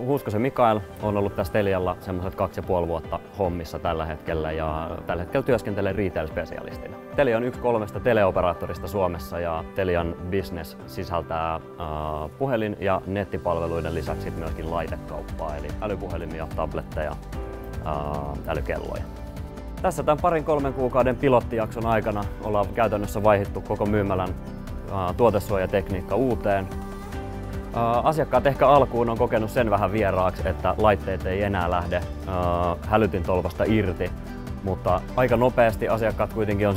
Huuskosen Mikael on ollut tässä Telialla semmoiset 2,5 vuotta hommissa tällä hetkellä ja tällä hetkellä työskentelee retail-spesialistina. Telia on yksi 3 teleoperaattorista Suomessa ja Telian business sisältää puhelin- ja nettipalveluiden lisäksi myöskin laitekauppaa, eli älypuhelimia, tabletteja, älykelloja. Tässä tämän 2-3 kuukauden pilottijakson aikana ollaan käytännössä vaihdettu koko myymälän tuotesuojatekniikka uuteen. Asiakkaat ehkä alkuun on kokenut sen vähän vieraaksi, että laitteet ei enää lähde hälytintolpasta irti, mutta aika nopeasti asiakkaat kuitenkin on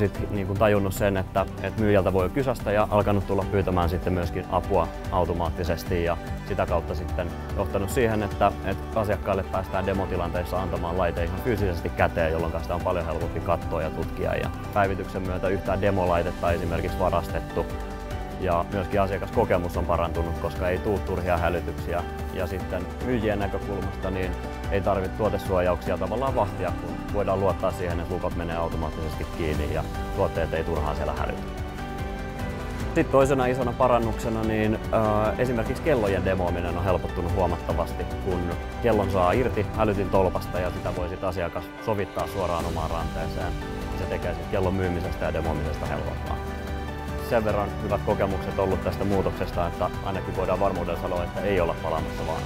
tajunnut sen, että myyjältä voi kysästä ja alkanut tulla pyytämään sitten myöskin apua automaattisesti ja sitä kautta sitten johtanut siihen, että asiakkaille päästään demotilanteissa antamaan laite ihan fyysisesti käteen, jolloin sitä on paljon helpompi katsoa ja tutkia. Ja päivityksen myötä yhtään demolaitetta esimerkiksi varastettu. Ja myöskin asiakaskokemus on parantunut, koska ei tule turhia hälytyksiä. Ja sitten myyjien näkökulmasta niin ei tarvitse tuotesuojauksia tavallaan vahtia, kun voidaan luottaa siihen, että lukot menee automaattisesti kiinni ja tuotteet ei turhaan siellä hälytä. Sitten toisena isona parannuksena niin esimerkiksi kellojen demoaminen on helpottunut huomattavasti, kun kellon saa irti hälytintolpasta ja sitä voi sitten asiakas sovittaa suoraan omaan ranteeseen. Se tekee sitten kellon myymisestä ja demoamisesta helpompaa. Sen verran hyvät kokemukset ollut tästä muutoksesta, että ainakin voidaan varmuudella sanoa, että ei olla palaamassa vaan.